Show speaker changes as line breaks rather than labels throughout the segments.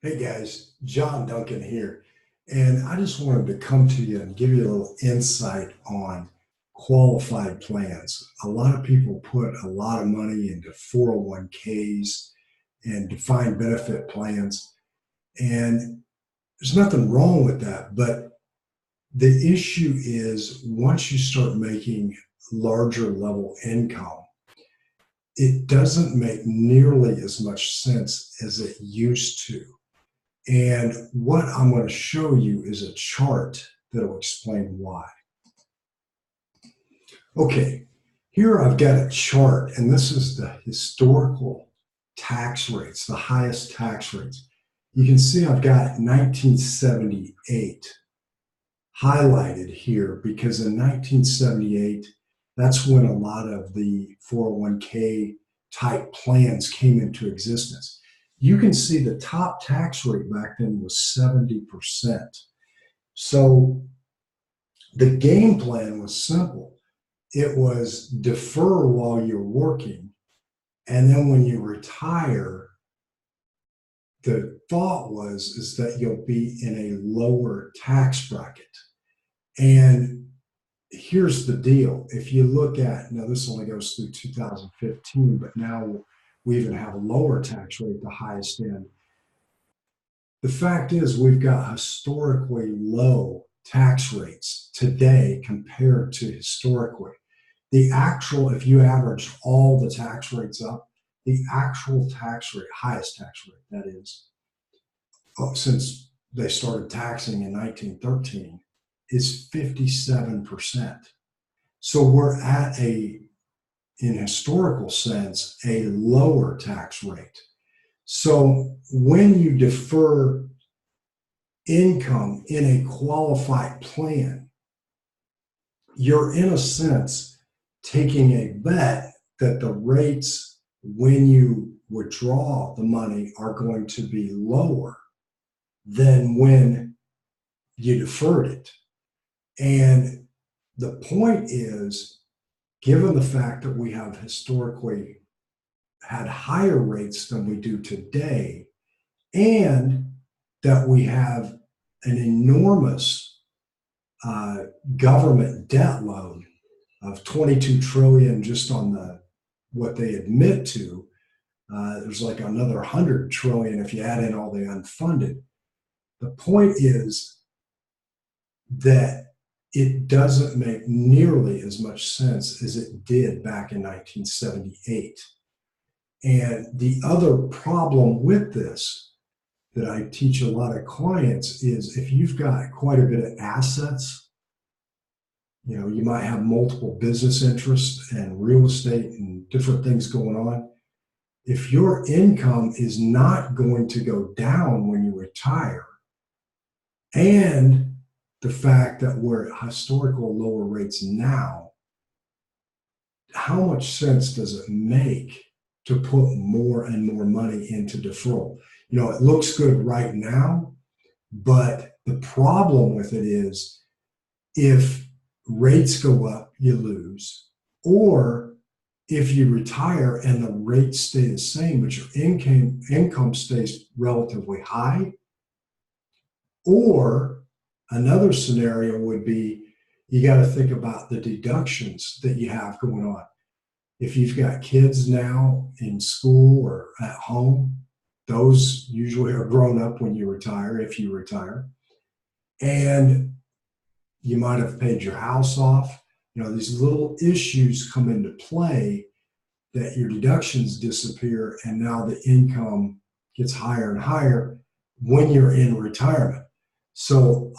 Hey guys, John Duncan here. And I just wanted to come to you and give you a little insight on qualified plans. A lot of people put a lot of money into 401ks and defined benefit plans. And there's nothing wrong with that. But the issue is once you start making larger level income, it doesn't make nearly as much sense as it used to. And what I'm going to show you is a chart that will explain why. Okay, here I've got a chart, and this is the historical tax rates, the highest tax rates. You can see I've got 1978 highlighted here because in 1978, that's when a lot of the 401k type plans came into existence. You can see the top tax rate back then was 70%. So the game plan was simple. It was defer while you're working, and then when you retire, the thought was is that you'll be in a lower tax bracket. And here's the deal. If you look at, now this only goes through 2015, but now we even have a lower tax rate, the highest end. The fact is we've got historically low tax rates today compared to historically. The actual, if you average all the tax rates up, the actual tax rate, highest tax rate, that is, since they started taxing in 1913, is 57%. So we're at in historical sense, a lower tax rate. So when you defer income in a qualified plan, you're in a sense taking a bet that the rates when you withdraw the money are going to be lower than when you deferred it. And the point is, given the fact that we have historically had higher rates than we do today, and that we have an enormous government debt load of 22 trillion just on what they admit to. There's like another 100 trillion if you add in all the unfunded. The point is that it doesn't make nearly as much sense as it did back in 1978. And the other problem with this that I teach a lot of clients is if you've got quite a bit of assets, you might have multiple business interests and real estate and different things going on. If your income is not going to go down when you retire, and the fact that we're at historical lower rates now, how much sense does it make to put more and more money into deferral? It looks good right now, but the problem with it is if rates go up, you lose, or if you retire and the rates stay the same, but your income stays relatively high, or another scenario would be you got to think about the deductions that you have going on. If you've got kids now in school or at home, those usually are grown up when you retire, if you retire. And you might have paid your house off. These little issues come into play that your deductions disappear, and now the income gets higher and higher when you're in retirement. So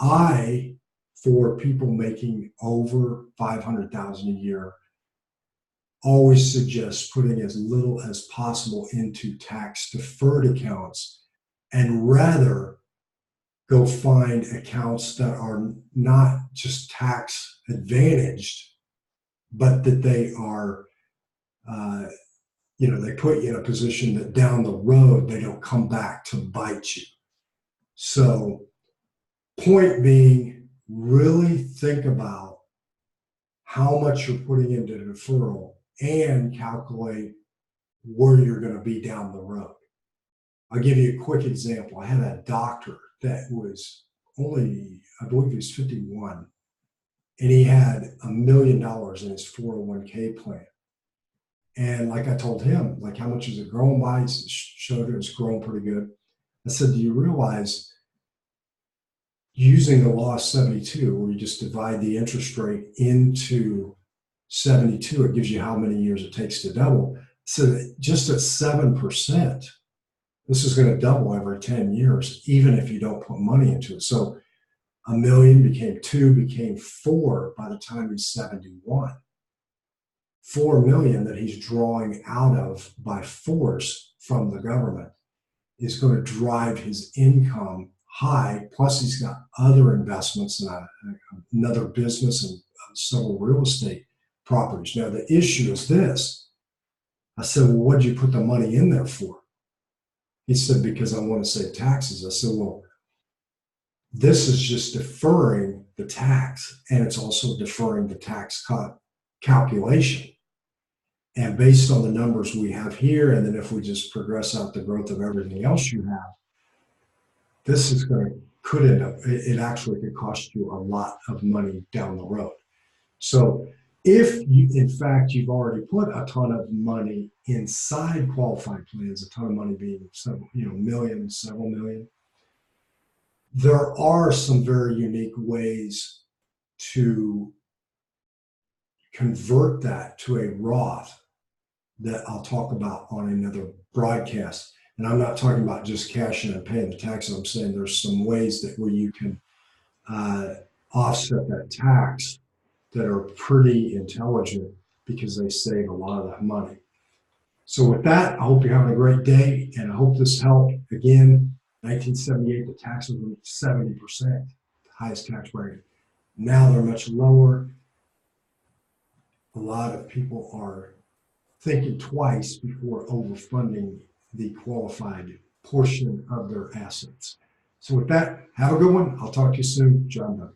for people making over 500,000 a year, always suggest putting as little as possible into tax deferred accounts, and rather go find accounts that are not just tax advantaged, but that they are, they put you in a position that down the road, they don't come back to bite you. So point being, really think about how much you're putting into deferral and calculate where you're going to be down the road. I'll give you a quick example. I had a doctor that was only, I believe he was 51, and he had $1 million in his 401k plan. And like I told him, like, how much is it growing by? He showed it was growing pretty good. I said, do you realize using the law of 72, where you just divide the interest rate into 72, it gives you how many years it takes to double. So that just at 7%, this is going to double every 10 years, even if you don't put money into it. So $1 million became 2, became 4 by the time he's 71. 4 million that he's drawing out of by force from the government is going to drive his income high. Plus, he's got other investments in another business and several real estate properties. Now, the issue is this. I said, well, what did you put the money in there for? He said, because I want to save taxes. I said, well, this is just deferring the tax, and it's also deferring the tax cut calculation. And based on the numbers we have here, and then if we just progress out the growth of everything else you have, this is could end up, it actually could cost you a lot of money down the road. So if you, in fact, you've already put a ton of money inside qualified plans, a ton of money being some, million, several million, there are some very unique ways to convert that to a Roth that I'll talk about on another broadcast. And I'm not talking about just cashing and paying the taxes. I'm saying there's some ways that where you can offset that tax that are pretty intelligent because they save a lot of that money. So with that, I hope you're having a great day, and I hope this helped. Again, 1978, the taxes were 70%, the highest tax bracket. Now they're much lower. A lot of people are thinking twice before overfunding the qualified portion of their assets. So with that, have a good one. I'll talk to you soon. John Dunn.